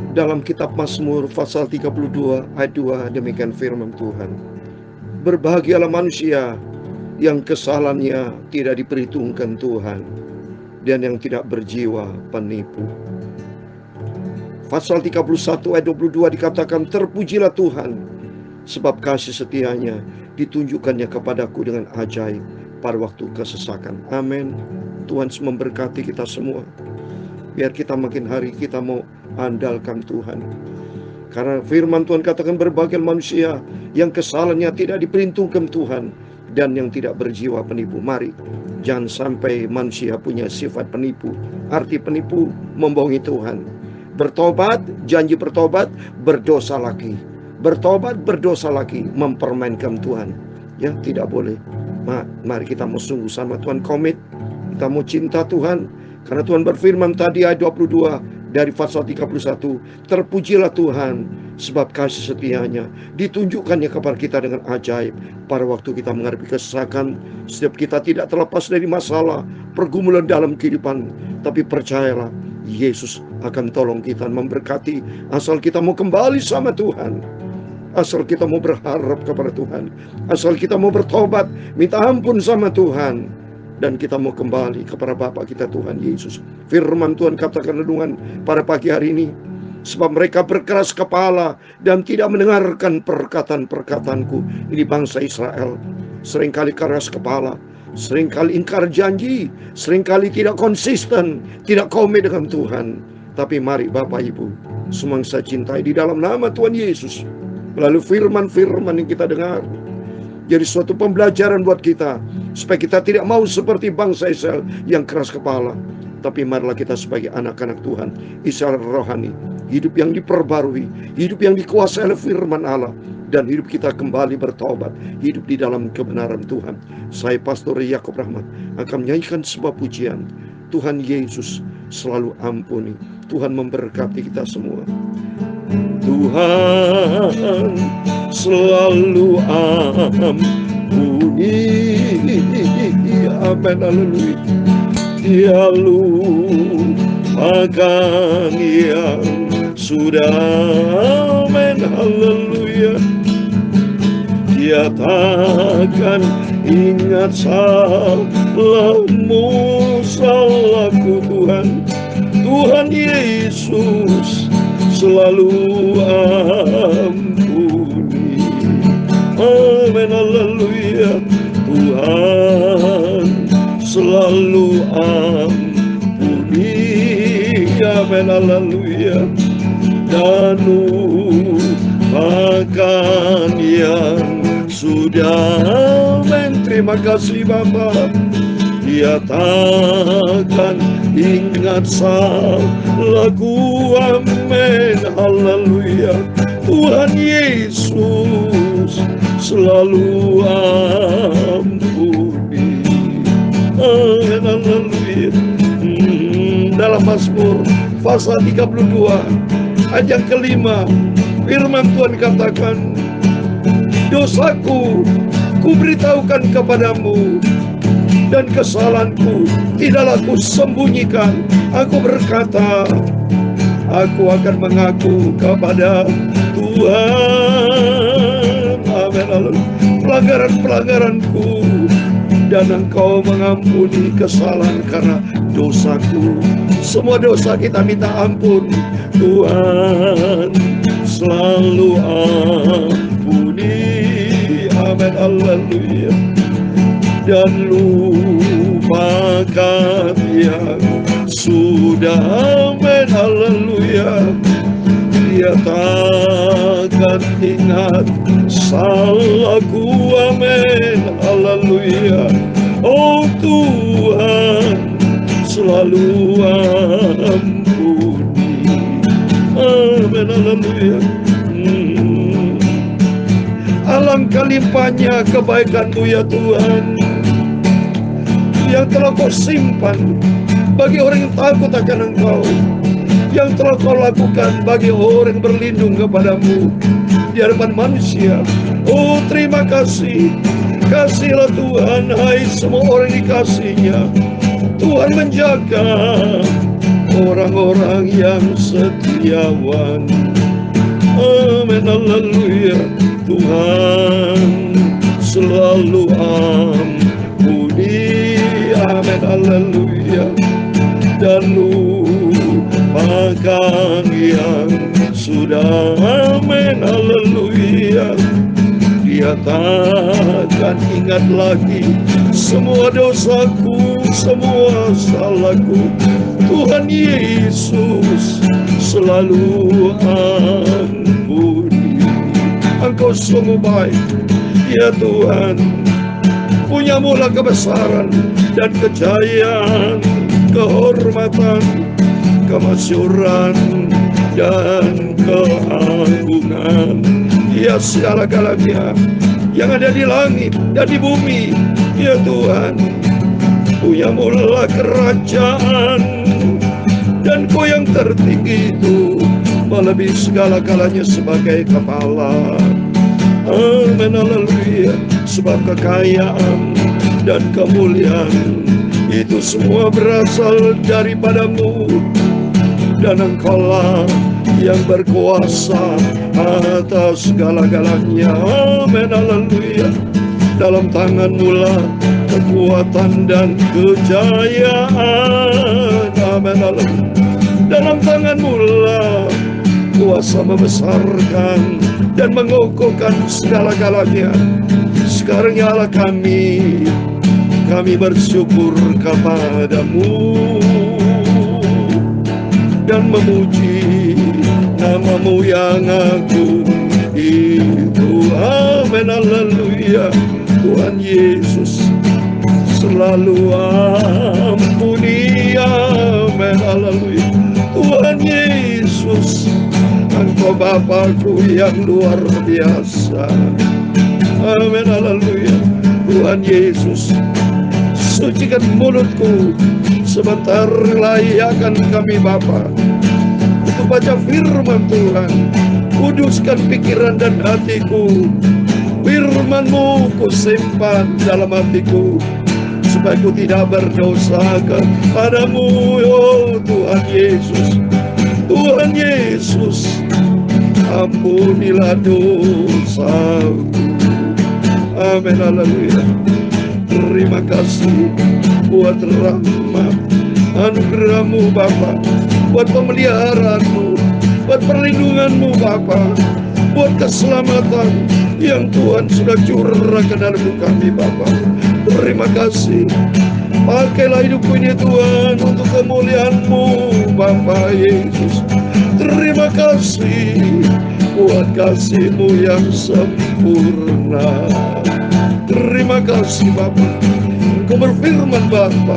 Dalam kitab Mazmur pasal 32 ayat 2 demikian firman Tuhan. Berbahagialah manusia yang kesalahannya tidak diperhitungkan Tuhan dan yang tidak berjiwa penipu. Pasal 31 ayat 22 dikatakan, terpujilah Tuhan sebab kasih setianya ditunjukkannya kepadaku dengan ajaib pada waktu kesesakan. Amin. Tuhan memberkati kita semua. Biar kita makin hari kita mau andalkan Tuhan. Karena firman Tuhan katakan berbahagia manusia yang kesalahannya tidak diperhitungkan Tuhan dan yang tidak berjiwa penipu. Mari, jangan sampai manusia punya sifat penipu. Arti penipu, membohongi Tuhan. Bertobat, janji bertobat, berdosa lagi. Bertobat, berdosa lagi, mempermainkan Tuhan. Ya, tidak boleh. Mari kita mau sungguh sama Tuhan, komit. Kita mau cinta Tuhan. Karena Tuhan berfirman tadi ayat 22 dari pasal 31, terpujilah Tuhan sebab kasih setianya ditunjukkannya kepada kita dengan ajaib pada waktu kita menghadapi kesesakan. Setiap kita tidak terlepas dari masalah, pergumulan dalam kehidupan, tapi percayalah, Yesus akan tolong kita, memberkati. Asal kita mau kembali sama Tuhan, asal kita mau berharap kepada Tuhan, asal kita mau bertobat, minta ampun sama Tuhan, dan kita mau kembali kepada Bapa kita Tuhan Yesus. Firman Tuhan katakan renungan pada pagi hari ini, sebab mereka berkeras kepala dan tidak mendengarkan perkataan-perkataanku. Ini bangsa Israel seringkali keras kepala, seringkali ingkar janji, seringkali tidak konsisten, tidak komit dengan Tuhan. Tapi mari Bapak Ibu semua yang saya cintai, di dalam nama Tuhan Yesus, melalui firman-firman yang kita dengar, jadi suatu pembelajaran buat kita, supaya kita tidak mau seperti bangsa Israel yang keras kepala. Tapi marilah kita sebagai anak-anak Tuhan, Israel rohani, hidup yang diperbarui, hidup yang dikuasai oleh firman Allah, dan hidup kita kembali bertobat, hidup di dalam kebenaran Tuhan. Saya Pastor Yakob Rahmat akan menyanyikan sebuah pujian. Tuhan Yesus selalu ampuni. Tuhan memberkati kita semua. Tuhan selalu ampuni. Amin, haleluya. Dia lupakan yang sudah. Amin, haleluya. Dia takkan ingat salahmu, salahku Tuhan. Tuhan Yesus selalu ampuni. Amin, haleluya. Tuhan selalu ampuni. Amin, haleluya. Dan lupakan yang sudah. Amin, terima kasih Bapa. Dia takkan ingat salahku. Amin, haleluya. Tuhan Yesus selalu ampuni. Amin, haleluya. Dalam Mazmur pasal 32 ayat yang kelima, firman Tuhan katakan, dosaku ku beritahukan kepadamu, dan kesalahanku tidaklah ku sembunyikan. Aku berkata, aku akan mengaku kepada Tuhan. Amin, haleluya. Pelanggaran-pelanggaranku, dan Engkau mengampuni kesalahan karena dosaku. Semua dosa kita minta ampun. Tuhan selalu ampuni. Amin, haleluya. Dan lupakan yang sudah. Amin, haleluya. Dia takkan ingat salahku. Amin, haleluya. Oh Tuhan selalu ampuni. Amin, haleluya. Alangkah limpahnya kebaikan-Mu ya Tuhan, yang telah Kau simpan bagi orang yang takut akan Engkau, yang telah Kau lakukan bagi orang yang berlindung kepadamu di hadapan manusia. Oh terima kasih. Kasihlah Tuhan, hai semua orang dikasihnya. Tuhan menjaga orang-orang yang setiawan. Amin, haleluya. Tuhan selalu ampuni. Amin, haleluya. Dan lupakan yang sudah. Amin, haleluya. Dia takkan ingat lagi semua dosaku, semua salahku. Tuhan Yesus selalu ampuni. Engkau sungguh baik, ya Tuhan. Punyamulah kebesaran dan kejayaan, kehormatan, kemasyuran, dan keagungan. Ya segala-galanya yang ada di langit dan di bumi, ya Tuhan. Punyamulah kerajaan, dan Kau yang tertinggi itu melebihi segala-galanya sebagai kepala. Amin, haleluya. Sebab kekayaan dan kemuliaan itu semua berasal daripadamu, dan Engkaulah yang berkuasa atas segala-galanya. Amin, haleluya. Dalam tangan-Mu lah kekuatan dan kejayaan. Amin, haleluya. Dalam tangan-Mu lah kuasa membesarkan dan mengukuhkan segala-galanya. Sekarang ya Allah kami bersyukur kepadamu dan memuji nama-Mu yang agung itu. Amin, haleluya. Tuhan Yesus selalu ampuni. Amin, haleluya. Tuhan Yesus, Engkau Bapakku yang luar biasa. Amin, haleluya. Tuhan Yesus, sucikan mulutku sebentar lagi akan kami Bapa untuk baca firman Tuhan. Kuduskan pikiran dan hatiku. Firman-Mu ku simpan dalam hatiku, supaya ku tidak berdosa kepadamu. Oh Tuhan Yesus, Tuhan Yesus, ampunilah dosaku. Amin, haleluya. Terima kasih buat rahmat anugerah-Mu Bapa, buat pemeliharaan-Mu, buat perlindungan-Mu Bapa, buat keselamatan yang Tuhan sudah curahkan dalam hidup kami Bapa. Terima kasih. Pakailah hidupku ini Tuhan untuk kemuliaan-Mu Bapa Yesus. Terima kasih buat kasih-Mu yang sempurna. Terima kasih Bapa. Engkau berfirman Bapa,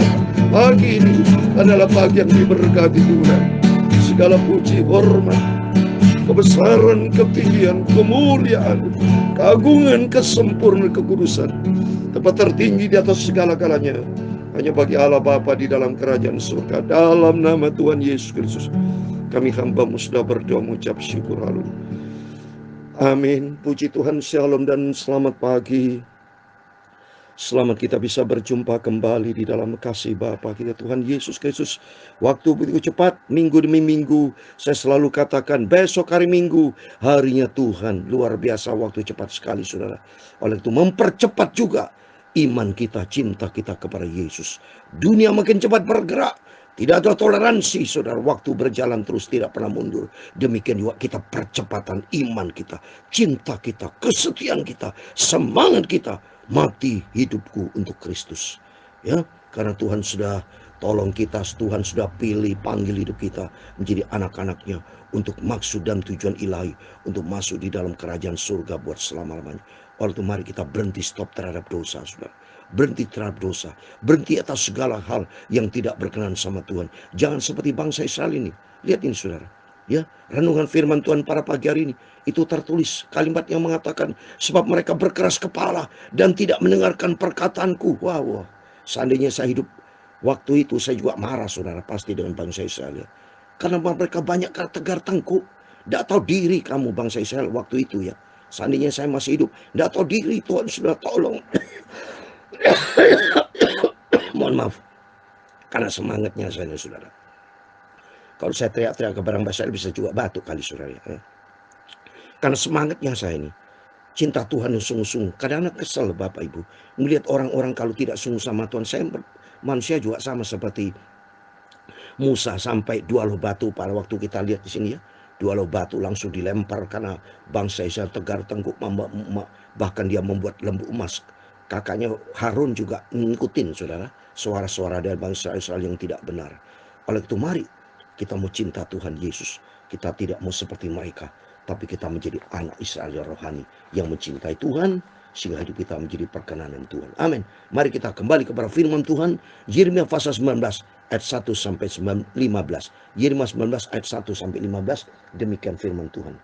pagi ini adalah pagi yang diberkati Tuhan. Segala puji, hormat, kebesaran, ketinggian, kemuliaan, keagungan, kesempurnaan, kekudusan, tempat tertinggi di atas segala-galanya hanya bagi Allah Bapa di dalam kerajaan surga. Dalam nama Tuhan Yesus Kristus kami hamba-Mu sudah berdoa mengucap syukur. Haleluya. Amin. Puji Tuhan, shalom dan selamat pagi. Selamat kita bisa berjumpa kembali di dalam kasih Bapa kita Tuhan Yesus Kristus. Waktu begitu cepat, minggu demi minggu. Saya selalu katakan besok hari Minggu, harinya Tuhan. Luar biasa, waktu cepat sekali saudara. Oleh itu mempercepat juga iman kita, cinta kita kepada Yesus. Dunia makin cepat bergerak. Tidak ada toleransi saudara. Waktu berjalan terus, tidak pernah mundur. Demikian juga kita percepatan iman kita, cinta kita, kesetiaan kita, semangat kita. Mati hidupku untuk Kristus. Ya, karena Tuhan sudah tolong kita, Tuhan sudah pilih, panggil hidup kita menjadi anak-anaknya untuk maksud dan tujuan ilahi, untuk masuk di dalam kerajaan surga buat selama-lamanya. Oleh itu mari kita berhenti stop terhadap dosa saudara. Berhenti terhadap dosa, berhenti atas segala hal yang tidak berkenan sama Tuhan. Jangan seperti bangsa Israel ini. Lihat ini saudara. Ya, renungan firman Tuhan pada pagi hari ini itu tertulis kalimat yang mengatakan, sebab mereka berkeras kepala dan tidak mendengarkan perkataanku. Wah, seandainya saya hidup waktu itu, saya juga marah saudara, pasti dengan bangsa Israel ya. Karena mereka banyak tegar tengkuk. Tidak tahu diri kamu bangsa Israel waktu itu ya. Seandainya saya masih hidup, tidak tahu diri, Tuhan sudah tolong. Mohon maaf karena semangatnya saya saudara. Kalau saya teriak-teriak ke barang basah bisa juga batuk kali saudara. Karena semangatnya saya ini. Cinta Tuhan yang sungguh-sungguh. Kadang-kadang kesel Bapak Ibu. Melihat orang-orang kalau tidak sungguh sama Tuhan. Saya manusia juga sama seperti Musa sampai dua loh batu pada waktu kita lihat di sini ya. Dua loh batu langsung dilempar karena bangsa Israel tegar tengkuk. Bahkan dia membuat lembu emas. Kakaknya Harun juga ngikutin saudara. Suara-suara dari bangsa Israel yang tidak benar. Oleh itu mari kita mau cinta Tuhan Yesus. Kita tidak mau seperti mereka. Tapi kita menjadi anak Israel yang rohani. Yang mencintai Tuhan. Sehingga hidup kita menjadi perkenanan Tuhan. Amin. Mari kita kembali kepada firman Tuhan. Yeremia pasal 19 ayat 1 sampai 15. Yeremia 19 ayat 1 sampai 15. Demikian firman Tuhan.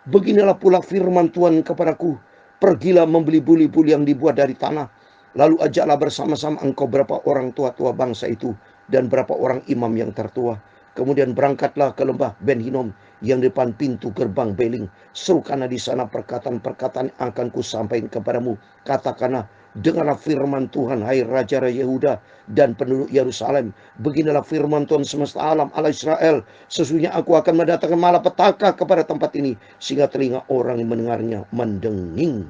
Beginilah pula firman Tuhan kepadaku. Pergilah membeli buli-buli yang dibuat dari tanah. Lalu ajaklah bersama-sama engkau berapa orang tua-tua bangsa itu. Dan berapa orang imam yang tertua. Kemudian berangkatlah ke lembah Ben Hinom yang di depan pintu gerbang Beling. Serukanlah di sana perkataan-perkataan yang akan kusampaikan kepadamu. Katakanlah, dengarlah firman Tuhan, hai raja-raja Yehuda dan penduduk Yerusalem. Beginilah firman Tuhan semesta alam, Allah Israel. Sesungguhnya aku akan mendatangkan malapetaka kepada tempat ini, sehingga telinga orang yang mendengarnya mendenging.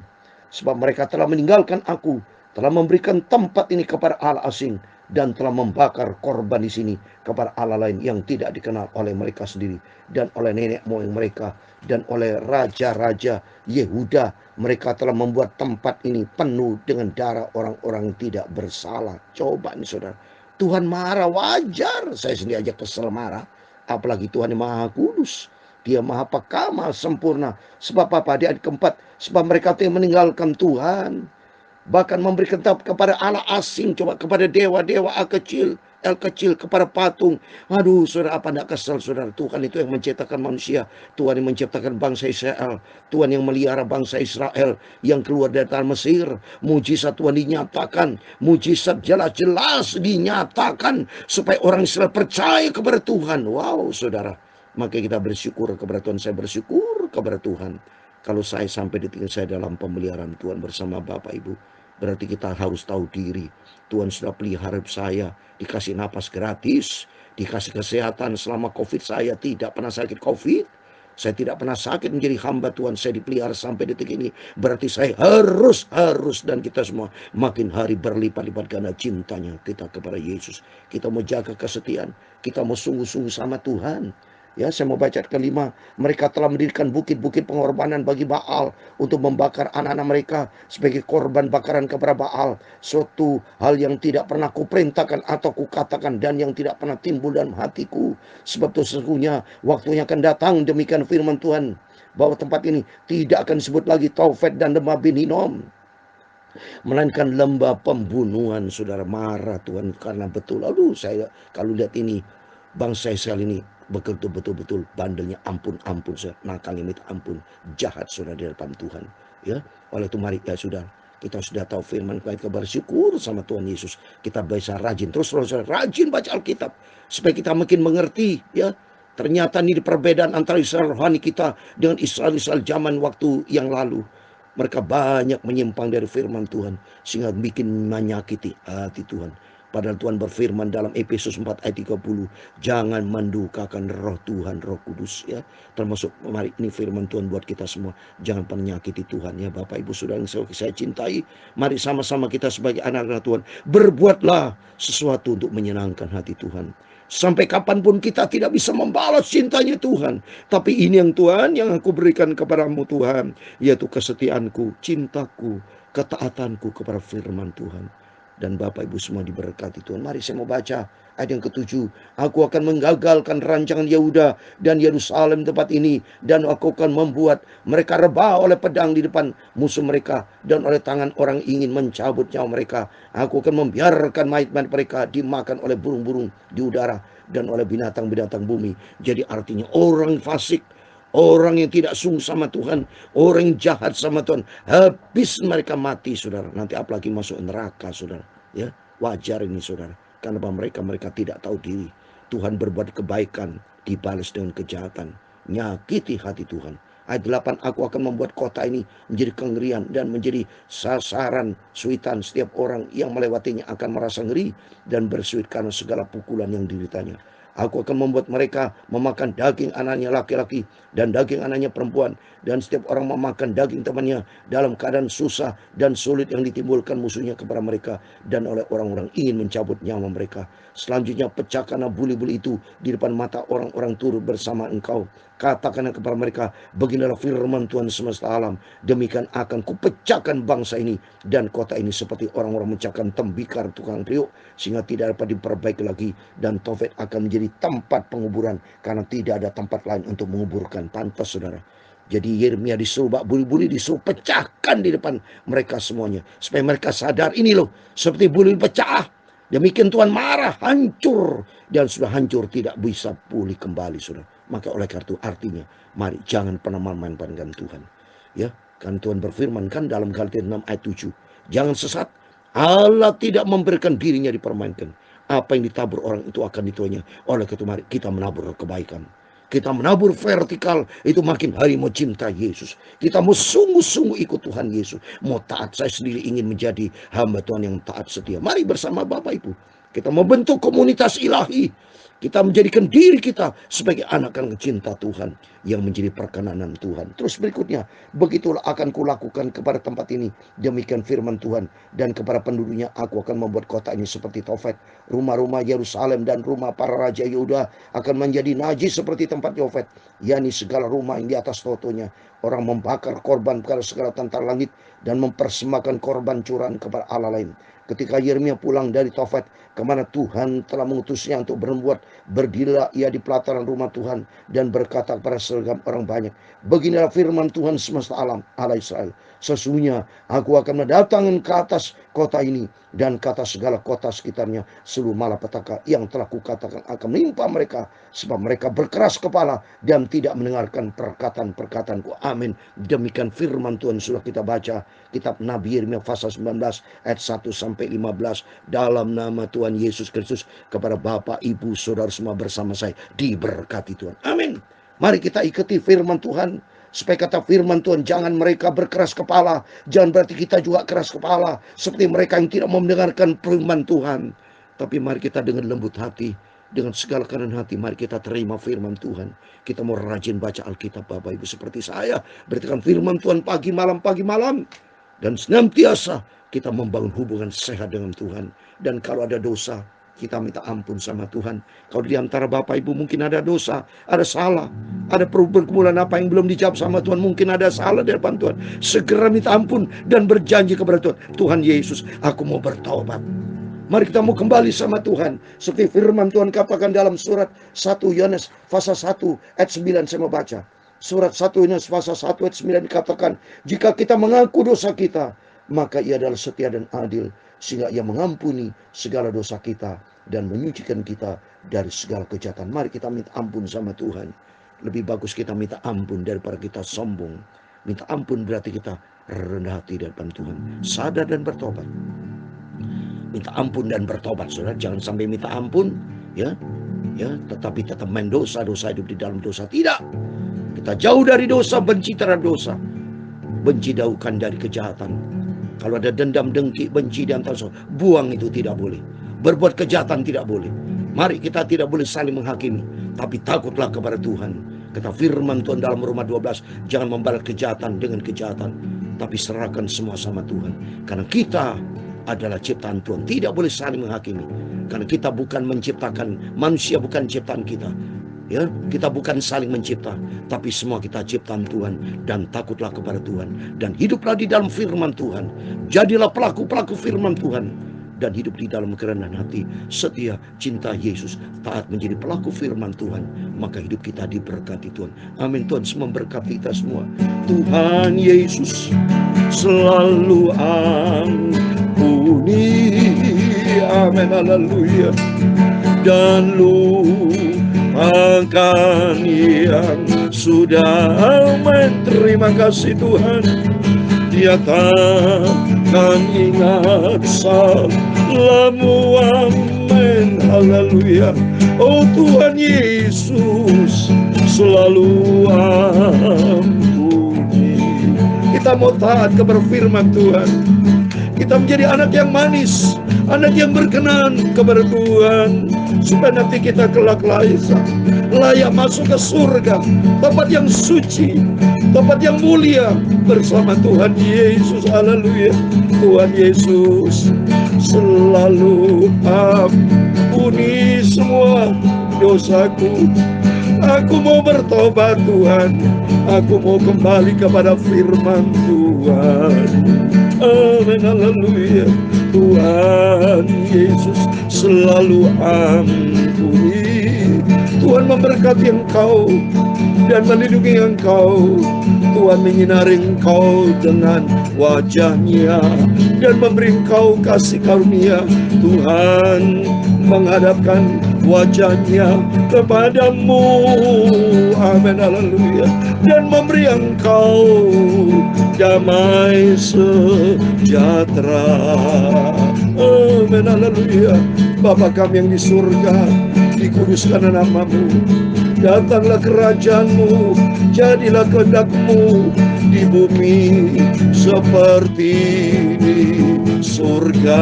Sebab mereka telah meninggalkan aku, telah memberikan tempat ini kepada Allah asing, dan telah membakar korban di sini kepada Allah lain yang tidak dikenal oleh mereka sendiri dan oleh nenek moyang mereka dan oleh raja-raja Yehuda. Mereka telah membuat tempat ini penuh dengan darah orang-orang tidak bersalah. Coba nih saudara, Tuhan marah, wajar. Saya sendiri aja kesel marah, apalagi Tuhan yang maha kudus. Dia maha pekamal, sempurna. Sebab apa? Di ayat keempat, sebab mereka yang meninggalkan Tuhan, bahkan memberikan tahu kepada Allah asing, coba kepada dewa-dewa El kecil, kepada patung. Aduh saudara, apa tidak kesal saudara? Tuhan itu yang menciptakan manusia. Tuhan yang menciptakan bangsa Israel. Tuhan yang melihara bangsa Israel yang keluar dari tanah Mesir. Mujizat Tuhan dinyatakan. Mujizat jelas-jelas dinyatakan supaya orang Israel percaya kepada Tuhan. Wow saudara, maka kita bersyukur kepada Tuhan. Saya bersyukur kepada Tuhan. Kalau saya sampai detik saya dalam pemeliharaan Tuhan bersama Bapak Ibu, berarti kita harus tahu diri. Tuhan sudah pelihara saya, dikasih napas gratis, dikasih kesehatan selama COVID. Saya tidak pernah sakit COVID. Saya tidak pernah sakit menjadi hamba Tuhan. Saya dipelihara sampai detik ini. Berarti saya harus dan kita semua makin hari berlipat-lipat karena cintanya kita kepada Yesus. Kita mau jaga kesetiaan. Kita mau sungguh-sungguh sama Tuhan. Ya, saya mau baca kelima. Mereka telah mendirikan bukit-bukit pengorbanan bagi Baal untuk membakar anak-anak mereka sebagai korban bakaran kepada Baal. Suatu hal yang tidak pernah kuperintahkan atau kukatakan dan yang tidak pernah timbul dalam hatiku. Sebab itu sesungguhnya waktunya akan datang, demikian firman Tuhan, bahwa tempat ini tidak akan disebut lagi Tofet dan lembah Ben Hinom, melainkan lembah pembunuhan. Saudara, marah Tuhan karena betul. Aduh, saya kalau lihat ini, bangsa Israel ini betul-betul bandelnya ampun, nakalnya itu ampun, jahat saudara di depan Tuhan. Ya, oleh itu mari ya sudah, kita sudah tahu firman, kita bersyukur sama Tuhan Yesus. Kita bisa rajin terus rajin baca Alkitab supaya kita makin mengerti ya. Ternyata ini perbedaan antara Israel rohani kita dengan Israel zaman waktu yang lalu. Mereka banyak menyimpang dari firman Tuhan sehingga bikin menyakiti hati Tuhan. Padahal Tuhan berfirman dalam Efesus 4 ayat 30, jangan mendukakan roh Tuhan, Roh Kudus ya. Termasuk mari ini firman Tuhan buat kita semua, jangan pernah menyakiti Tuhan ya. Bapak Ibu Saudara yang saya cintai, mari sama-sama kita sebagai anak-anak Tuhan berbuatlah sesuatu untuk menyenangkan hati Tuhan. Sampai kapanpun kita tidak bisa membalas cintanya Tuhan. Tapi ini yang Tuhan yang aku berikan kepadamu Tuhan, yaitu kesetiaanku, cintaku, ketaatanku kepada firman Tuhan. Dan Bapak Ibu semua diberkati Tuhan. Mari saya mau baca ayat yang ke-7. Aku akan menggagalkan rancangan Yehuda dan Yerusalem tempat ini, dan aku akan membuat mereka rebah oleh pedang di depan musuh mereka, dan oleh tangan orang ingin mencabut nyawa mereka. Aku akan membiarkan mayat-mayat mereka dimakan oleh burung-burung di udara dan oleh binatang-binatang bumi. Jadi artinya orang fasik, orang yang tidak sungguh sama Tuhan, orang yang jahat sama Tuhan, habis mereka mati saudara. Nanti apalagi masuk neraka saudara. Ya, wajar ini saudara. Karena mereka tidak tahu diri. Tuhan berbuat kebaikan, dibalas dengan kejahatan. Nyakiti hati Tuhan. Ayat 8, aku akan membuat kota ini menjadi kengerian dan menjadi sasaran suitan. Setiap orang yang melewatinya akan merasa ngeri dan bersuit karena segala pukulan yang dideritanya. Aku akan membuat mereka memakan daging anaknya laki-laki dan daging anaknya perempuan. Dan setiap orang memakan daging temannya dalam keadaan susah dan sulit yang ditimbulkan musuhnya kepada mereka. Dan oleh orang-orang ingin mencabut nyawa mereka. Selanjutnya pecahkanlah buli-buli itu di depan mata orang-orang turut bersama engkau. Katakanlah kepada mereka, beginilah firman Tuhan semesta alam. Demikian akan kupecahkan bangsa ini dan kota ini seperti orang-orang mencakkan tembikar tukang priuk, sehingga tidak dapat diperbaiki lagi. Dan Tofet akan menjadi tempat penguburan, karena tidak ada tempat lain untuk menguburkan. Pantas saudara. Jadi Yeremia disuruh buli-buli, disuruh pecahkan di depan mereka semuanya. Supaya mereka sadar, ini loh, seperti buli pecah. Demikian Tuhan marah, hancur. Dan sudah hancur, tidak bisa pulih kembali saudara. Maka oleh karena itu artinya, mari jangan pernah main-mainkan Tuhan. Ya, kan Tuhan berfirman kan dalam Galatia 6 ayat 7. Jangan sesat. Allah tidak memberikan dirinya dipermainkan. Apa yang ditabur orang itu akan dituainya. Oleh karena itu mari kita menabur kebaikan. Kita menabur vertikal, itu makin hari mau cinta Yesus. Kita mau sungguh-sungguh ikut Tuhan Yesus. Mau taat, saya sendiri ingin menjadi hamba Tuhan yang taat setia. Mari bersama Bapak Ibu. Kita membentuk komunitas ilahi. Kita menjadikan diri kita sebagai anak-anak cinta Tuhan yang menjadi perkenanan Tuhan. Terus berikutnya, begitulah akan kulakukan kepada tempat ini. Demikian firman Tuhan. Dan kepada penduduknya aku akan membuat kota ini seperti Tofet. Rumah-rumah Yerusalem dan rumah para raja Yehuda akan menjadi najis seperti tempat Tofet. yakni segala rumah yang di atas fotonya. Orang membakar korban kepada segala tentara langit dan mempersembahkan korban curahan kepada Allah lain. Ketika Yeremia pulang dari Tofet, kemana Tuhan telah mengutusnya untuk berbuat, berdirilah ia di pelataran rumah Tuhan dan berkata kepada seragam orang banyak, beginilah firman Tuhan semesta alam, Allah Israel. Sesungguhnya aku akan mendatangkan ke atas kota ini dan ke atas segala kota sekitarnya seluruh malapetaka yang telah kukatakan akan menimpa mereka, sebab mereka berkeras kepala dan tidak mendengarkan perkataan-perkataanku. Amin. Demikian firman Tuhan sudah kita baca kitab Nabi Yeremia pasal 19 ayat 1 sampai 15. Dalam nama Tuhan Yesus Kristus, kepada Bapak, Ibu, Saudara semua bersama saya diberkati Tuhan. Amin. Mari kita ikuti firman Tuhan. Supaya kata firman Tuhan, jangan mereka berkeras kepala. Jangan berarti kita juga keras kepala seperti mereka yang tidak mau mendengarkan firman Tuhan. Tapi mari kita dengan lembut hati, dengan segala kerendahan hati, mari kita terima firman Tuhan. Kita mau rajin baca Alkitab Bapak Ibu seperti saya. Beritakan firman Tuhan pagi malam. Dan senantiasa kita membangun hubungan sehat dengan Tuhan. Dan kalau ada dosa, kita minta ampun sama Tuhan. Kalau di antara Bapak Ibu mungkin ada dosa, ada salah, ada pergumulan apa yang belum dijawab sama Tuhan, mungkin ada salah di depan Tuhan, segera minta ampun dan berjanji kepada Tuhan, Tuhan Yesus, aku mau bertobat. Mari kita mau kembali sama Tuhan. Seperti firman Tuhan katakan dalam surat 1 Yohanes pasal 1 ayat 9, saya mau baca. Surat 1 Yohanes pasal 1 ayat 9 dikatakan, jika kita mengaku dosa kita, maka ia adalah setia dan adil, sehingga ia mengampuni segala dosa kita dan menyucikan kita dari segala kejahatan. Mari kita minta ampun sama Tuhan. Lebih bagus kita minta ampun daripada kita sombong. Minta ampun berarti kita rendah hati di depan Tuhan, sadar dan bertobat. Minta ampun dan bertobat, saudara. Jangan sampai minta ampun, ya, tetapi tetap main dosa hidup di dalam dosa. Tidak. Kita jauh dari dosa, benci terhadap dosa, benci jauhkan dari kejahatan. Kalau ada dendam, dengki, benci di antara saudara, buang itu, tidak boleh. Berbuat kejahatan tidak boleh. Mari kita tidak boleh saling menghakimi, tapi takutlah kepada Tuhan. Kata firman Tuhan dalam Roma 12, jangan membalas kejahatan dengan kejahatan, tapi serahkan semua sama Tuhan. Karena kita adalah ciptaan Tuhan. Tidak boleh saling menghakimi. Karena kita bukan menciptakan manusia, bukan ciptaan kita. Ya, kita bukan saling mencipta, tapi semua kita ciptaan Tuhan. Dan takutlah kepada Tuhan, dan hiduplah di dalam firman Tuhan. Jadilah pelaku-pelaku firman Tuhan, dan hidup di dalam kerendahan hati, setia, cinta Yesus, taat menjadi pelaku firman Tuhan. Maka hidup kita diberkati Tuhan. Amin. Tuhan memberkati kita semua. Tuhan Yesus selalu ampuni. Amin. Haleluya. Dan lupakan yang sudah. Amin. Terima kasih Tuhan. Dia takkan ingat salahmu. Amin. Haleluya. Oh Tuhan Yesus selalu ampuni. Kita mau taat kepada firman Tuhan. Kita menjadi anak yang manis, anak yang berkenan kepada Tuhan, supaya nanti kita kelak layak masuk ke surga, tempat yang suci, tempat yang mulia bersama Tuhan Yesus. Haleluya. Tuhan Yesus selalu ampuni semua dosaku. Aku mau bertobat Tuhan, aku mau kembali kepada firman Tuhan. Amin, haleluya. Tuhan Yesus selalu ampuni. Tuhan memberkati engkau dan melindungi engkau. Tuhan menyinari engkau dengan wajah-Nya dan memberi engkau kasih karunia. Tuhan menghadapkan wajah-Nya kepadamu. Amin, haleluya. Dan memberi engkau damai sejahtera. Amin, haleluya. Bapa kami yang di surga, dikuduskan namamu. Datanglah kerajaanmu, jadilah kehendak-Mu di bumi seperti di surga.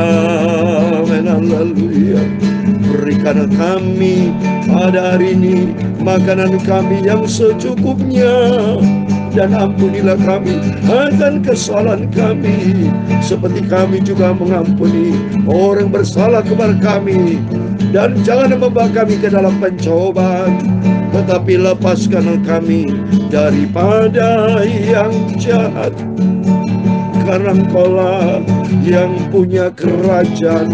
Amin, haleluya. Berikan kami pada hari ini makanan kami yang secukupnya, dan ampunilah kami akan kesalahan kami, seperti kami juga mengampuni orang bersalah kepada kami. Dan jangan membawa kami ke dalam pencobaan, tetapi lepaskan kami daripada yang jahat. Karena Engkaulah yang punya kerajaan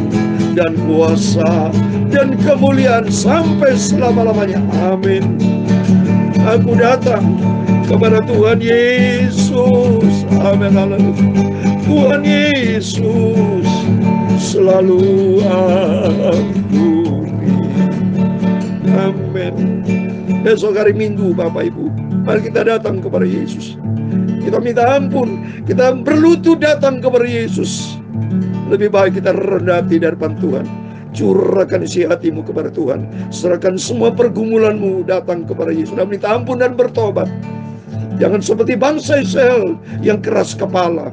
dan kuasa dan kemuliaan sampai selama-lamanya. Amin. Aku datang kepada Tuhan Yesus. Amin, haleluya. Tuhan Yesus selalu ampuni. Amin. Besok hari Minggu, Bapak Ibu, mari kita datang kepada Yesus. Kita minta ampun, kita berlutut datang kepada Yesus. Lebih baik kita rendah hati di hadapan Tuhan. Curahkan isi hatimu kepada Tuhan. Serahkan semua pergumulanmu datang kepada Yesus dan minta ampun dan bertobat. Jangan seperti bangsa Israel yang keras kepala,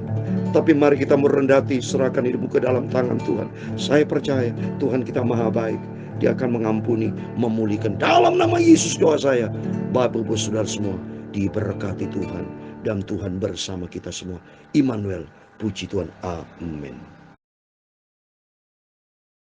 tapi mari kita merendah hati, serahkan hidupmu ke dalam tangan Tuhan. Saya percaya Tuhan kita maha baik. Dia akan mengampuni, memulihkan. Dalam nama Yesus doa saya. Bapak Ibu Saudara semua diberkati Tuhan, dan Tuhan bersama kita semua. Immanuel, puji Tuhan. Amin.